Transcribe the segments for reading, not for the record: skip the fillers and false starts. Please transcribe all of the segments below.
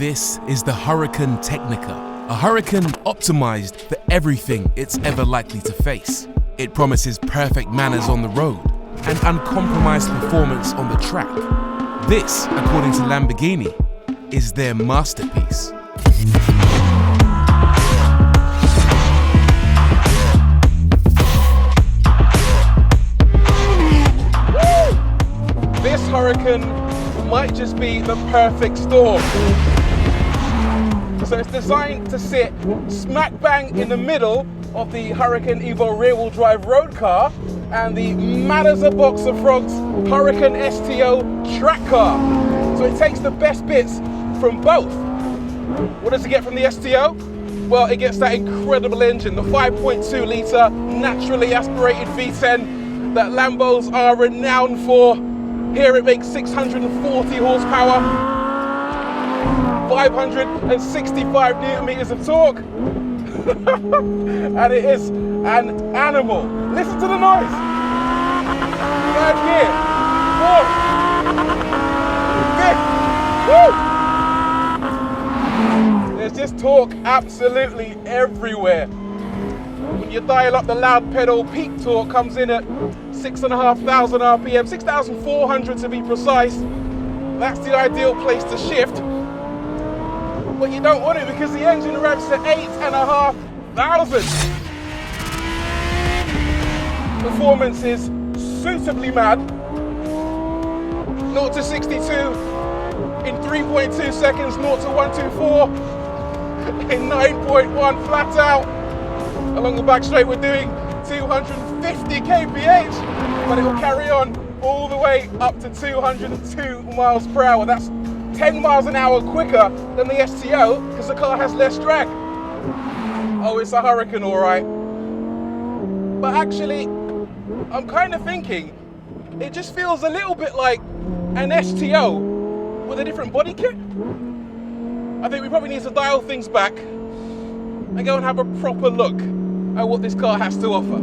This is the Huracan Tecnica, a Huracan optimized for everything it's ever likely to face. It promises perfect manners on the road and uncompromised performance on the track. This, according to Lamborghini, is their masterpiece. This Huracan might just be the perfect storm. So it's designed to sit smack bang in the middle of the Huracan Evo rear-wheel drive road car and the mad as a box of frogs Huracan STO track car. So it takes the best bits from both. What does it get from the STO? Well, it gets that incredible engine, the 5.2 litre naturally aspirated V10 that Lambos are renowned for. Here it makes 640 horsepower, 565 newton meters of torque, and it is an animal. Listen to the noise. Third gear, fourth, fifth. Woo! There's just torque absolutely everywhere. When you dial up the loud pedal, peak torque comes in at 6,500 RPM, 6,400 to be precise. That's the ideal place to shift. But you don't want it because the engine revs at 8,500. Performance is suitably mad. 0 to 62 in 3.2 seconds, 0 to 124 in 9.1 flat out. Along the back straight we're doing 250 kph, but it will carry on all the way up to 202 miles per hour. That's 10 miles an hour quicker than the STO because the car has less drag. Oh, it's a Huracan, all right. But actually, I'm kind of thinking it just feels a little bit like an STO with a different body kit. I think we probably need to dial things back and go and have a proper look at what this car has to offer.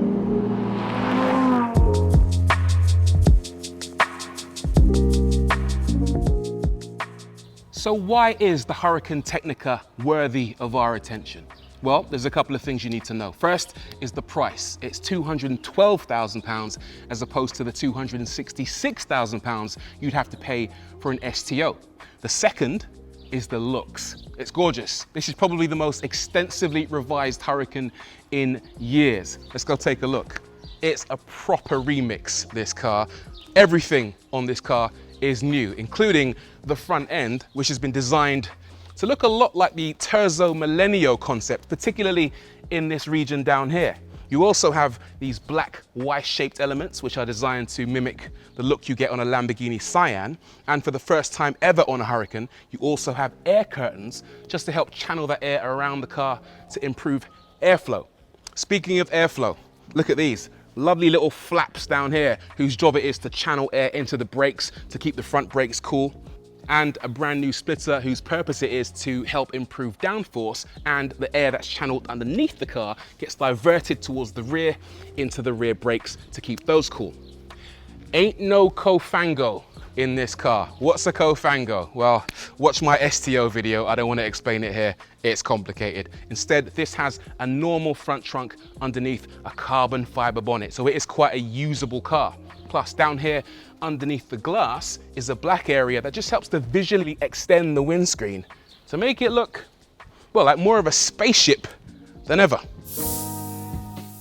So why is the Huracan Tecnica worthy of our attention? Well, there's a couple of things you need to know. First is the price. It's £212,000 as opposed to the £266,000 you'd have to pay for an STO. The second is the looks. It's gorgeous. This is probably the most extensively revised Huracan in years. Let's go take a look. It's a proper remix, this car. Everything on this car is new, including the front end, which has been designed to look a lot like the Terzo Millennio concept, particularly in this region down here. You also have these black Y-shaped elements, which are designed to mimic the look you get on a Lamborghini Cyan. And for the first time ever on a Huracan, you also have air curtains just to help channel that air around the car to improve airflow. Speaking of airflow, look at these lovely little flaps down here, whose job it is to channel air into the brakes to keep the front brakes cool. And a brand new splitter whose purpose it is to help improve downforce, and the air that's channeled underneath the car gets diverted towards the rear into the rear brakes to keep those cool. Ain't no cofango in this car. What's a cofango? Well, watch my STO video. I don't want to explain it here. It's complicated. Instead, this has a normal front trunk underneath a carbon fiber bonnet, so it is quite a usable car. Plus, down here underneath the glass is a black area that just helps to visually extend the windscreen to make it look, well, like more of a spaceship than ever.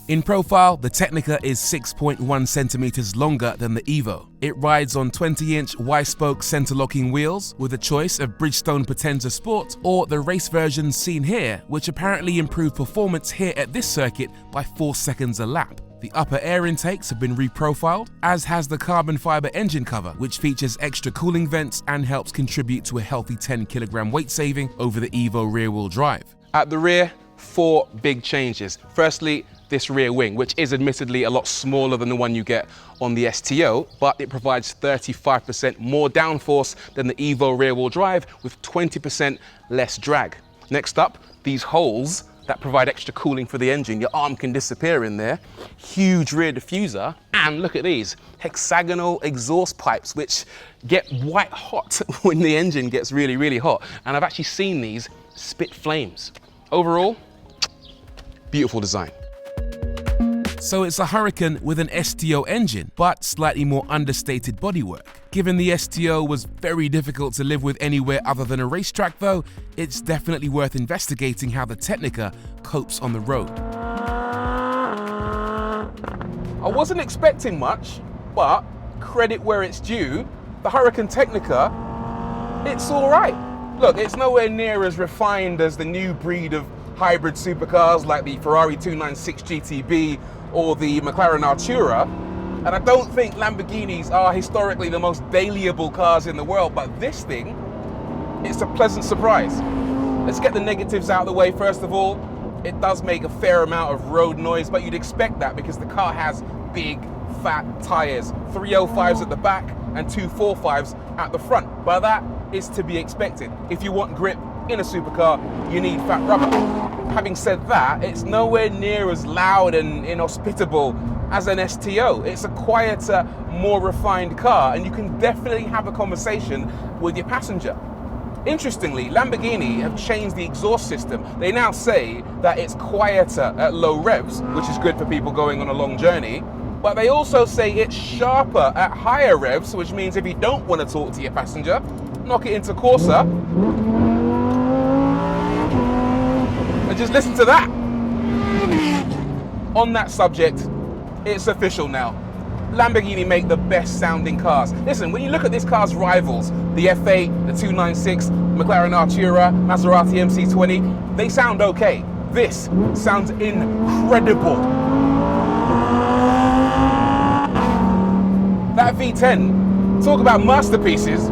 In profile, the Tecnica is 6.1 centimeters longer than the Evo. It rides on 20-inch Y-spoke center-locking wheels with a choice of Bridgestone Potenza Sport or the race version seen here, which apparently improved performance here at this circuit by 4 seconds a lap. The upper air intakes have been reprofiled, as has the carbon fiber engine cover, which features extra cooling vents and helps contribute to a healthy 10-kilogram weight saving over the Evo rear-wheel drive. At the rear, 4 big changes. Firstly, this rear wing, which is admittedly a lot smaller than the one you get on the STO, but it provides 35% more downforce than the Evo rear-wheel drive with 20% less drag. Next up, these holes that provide extra cooling for the engine. Your arm can disappear in there. Huge rear diffuser And look at these hexagonal exhaust pipes, which get white hot when the engine gets really, really hot. And I've actually seen these spit flames. Overall, beautiful design. So it's a Huracan with an STO engine, but slightly more understated bodywork. Given the STO was very difficult to live with anywhere other than a racetrack though, it's definitely worth investigating how the Tecnica copes on the road. I wasn't expecting much, but credit where it's due, the Huracan Tecnica, it's all right. Look, it's nowhere near as refined as the new breed of hybrid supercars like the Ferrari 296 GTB or the McLaren Artura, and I don't think Lamborghinis are historically the most dailyable cars in the world, but this thing, it's a pleasant surprise. Let's get the negatives out of the way first of all. It does make a fair amount of road noise, but you'd expect that because the car has big, fat tires, 305s at the back and 245s at the front. But that is to be expected. If you want grip in a supercar, you need fat rubber. Having said that, it's nowhere near as loud and inhospitable as an STO. It's a quieter, more refined car, and you can definitely have a conversation with your passenger. Interestingly, Lamborghini have changed the exhaust system. They now say that it's quieter at low revs, which is good for people going on a long journey, but they also say it's sharper at higher revs, which means if you don't want to talk to your passenger, knock it into Corsa, and just listen to that. On that subject, it's official now. Lamborghini make the best sounding cars. Listen, when you look at this car's rivals, the F8, the 296, McLaren Artura, Maserati MC20, they sound okay. This sounds incredible. That V10, talk about masterpieces,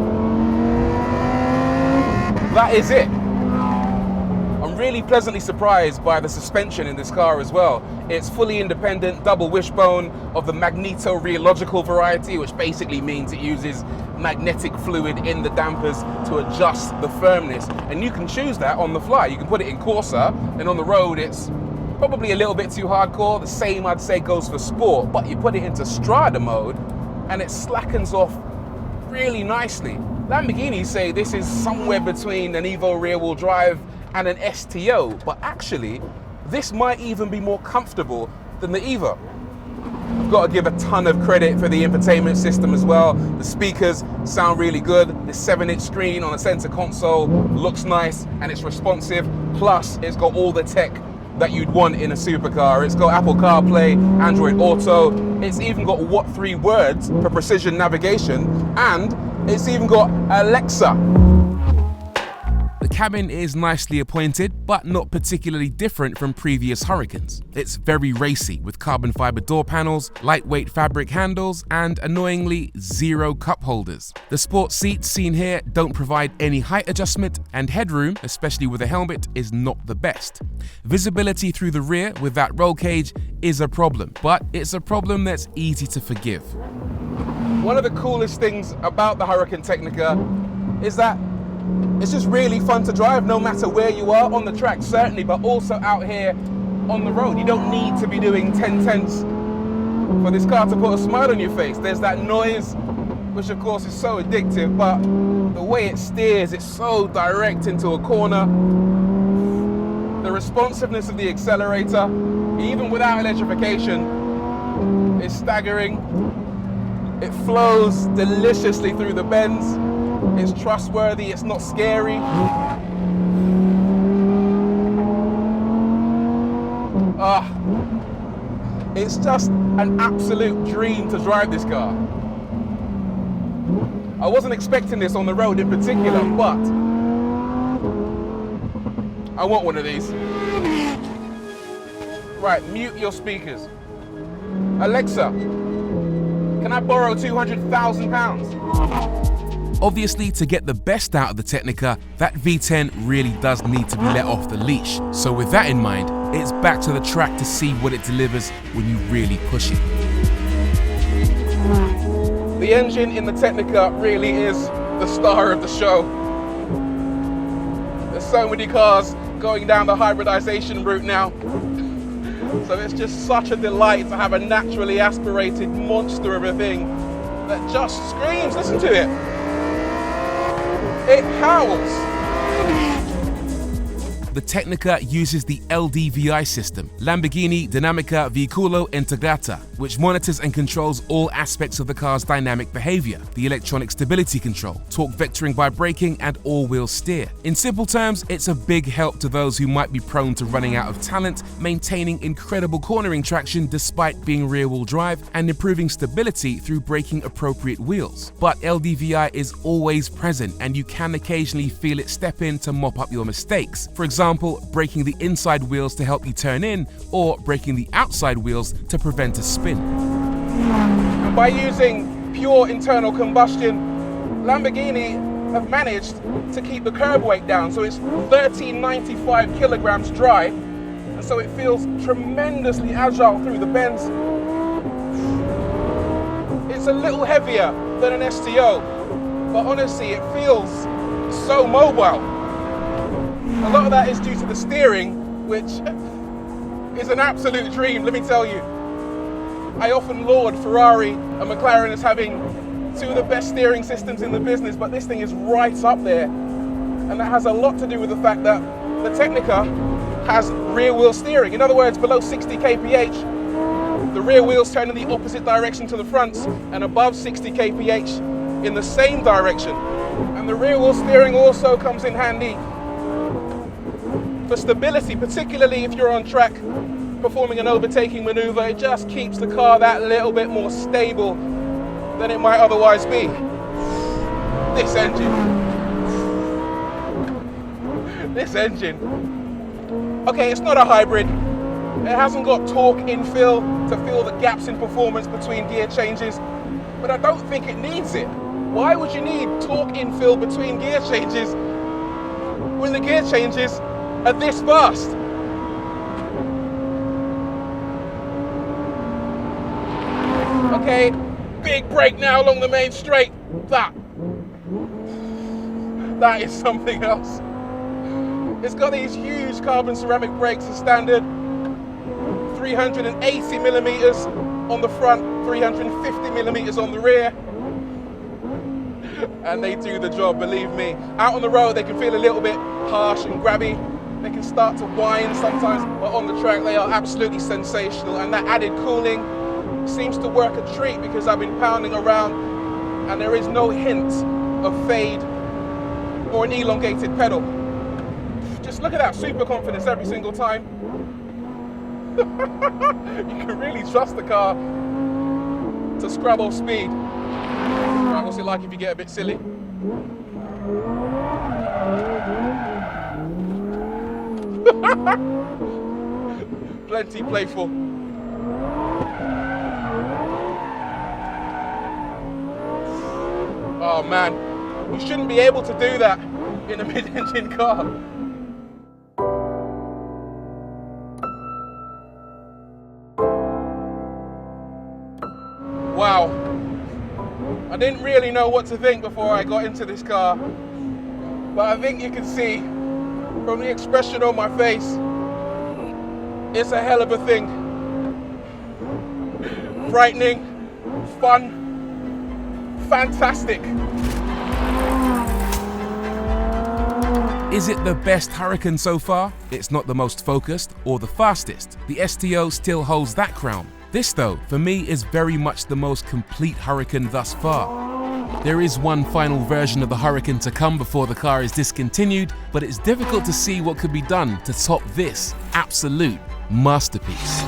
that is it. I'm really pleasantly surprised by the suspension in this car as well. It's fully independent, double wishbone of the magneto-rheological variety, which basically means it uses magnetic fluid in the dampers to adjust the firmness. And you can choose that on the fly. You can put it in Corsa, and on the road it's probably a little bit too hardcore. The same, I'd say, goes for sport, but you put it into Strada mode and it slackens off really nicely. Lamborghini say this is somewhere between an Evo rear-wheel drive and an STO, but actually, this might even be more comfortable than the Evo. I've got to give a ton of credit for the infotainment system as well. The speakers sound really good. The 7-inch screen on a center console looks nice and it's responsive. Plus, it's got all the tech that you'd want in a supercar. It's got Apple CarPlay, Android Auto. It's even got what 3 words for precision navigation, and it's even got Alexa. The cabin is nicely appointed, but not particularly different from previous Huracans. It's very racy, with carbon fiber door panels, lightweight fabric handles, and annoyingly 0 cup holders. The sport seats seen here don't provide any height adjustment, and headroom, especially with a helmet, is not the best. Visibility through the rear with that roll cage is a problem, but it's a problem that's easy to forgive. One of the coolest things about the Huracan Tecnica is that it's just really fun to drive no matter where you are, on the track certainly, but also out here on the road. You don't need to be doing 10/10s for this car to put a smile on your face. There's that noise, which of course is so addictive, but the way it steers, it's so direct into a corner. The responsiveness of the accelerator, even without electrification, is staggering. It flows deliciously through the bends. It's trustworthy, it's not scary. It's just an absolute dream to drive this car. I wasn't expecting this on the road in particular, but I want one of these. Right, mute your speakers. Alexa, can I borrow £200,000? Obviously, to get the best out of the Tecnica, that V10 really does need to be let off the leash. So with that in mind, it's back to the track to see what it delivers when you really push it. The engine in the Tecnica really is the star of the show. There's so many cars going down the hybridization route now. So it's just such a delight to have a naturally aspirated monster of a thing that just screams. Listen to it. It howls. The Tecnica uses the LDVI system, Lamborghini Dinamica Veicolo Integrata, which monitors and controls all aspects of the car's dynamic behavior, the electronic stability control, torque vectoring by braking, and all-wheel steer. In simple terms, it's a big help to those who might be prone to running out of talent, maintaining incredible cornering traction despite being rear-wheel drive, and improving stability through braking appropriate wheels. But LDVI is always present, and you can occasionally feel it step in to mop up your mistakes. For example, braking the inside wheels to help you turn in, or braking the outside wheels to prevent a spin. And by using pure internal combustion, Lamborghini have managed to keep the curb weight down, so it's 1395 kilograms dry, and so it feels tremendously agile through the bends. It's a little heavier than an STO, but honestly it feels so mobile. A lot of that is due to the steering, which is an absolute dream, let me tell you. I often laud Ferrari and McLaren as having two of the best steering systems in the business, but this thing is right up there. And that has a lot to do with the fact that the Tecnica has rear wheel steering. In other words, below 60 kph, the rear wheels turn in the opposite direction to the fronts, and above 60 kph in the same direction. And the rear wheel steering also comes in handy for stability, particularly if you're on track performing an overtaking maneuver. It just keeps the car that little bit more stable than it might otherwise be. This engine. Okay, it's not a hybrid. It hasn't got torque infill to fill the gaps in performance between gear changes, but I don't think it needs it. Why would you need torque infill between gear changes when the gear changes are this fast? Okay, big brake now along the main straight. That is something else. It's got these huge carbon ceramic brakes as standard, 380 millimeters on the front, 350 millimeters on the rear. And they do the job, believe me. Out on the road, they can feel a little bit harsh and grabby. They can start to whine sometimes, but on the track, they are absolutely sensational. And that added cooling seems to work a treat, because I've been pounding around and there is no hint of fade or an elongated pedal. Just look at that super confidence every single time. You can really trust the car to scrub off speed. Right, what's it like if you get a bit silly? Plenty playful. Oh man, you shouldn't be able to do that in a mid-engine car. Wow. I didn't really know what to think before I got into this car, but I think you can see from the expression on my face, it's a hell of a thing. Frightening, fun, fantastic. Is it the best Huracan so far? It's not the most focused or the fastest. The STO still holds that crown. This though, for me, is very much the most complete Huracan thus far. There is one final version of the Huracan to come before the car is discontinued, but it's difficult to see what could be done to top this absolute masterpiece.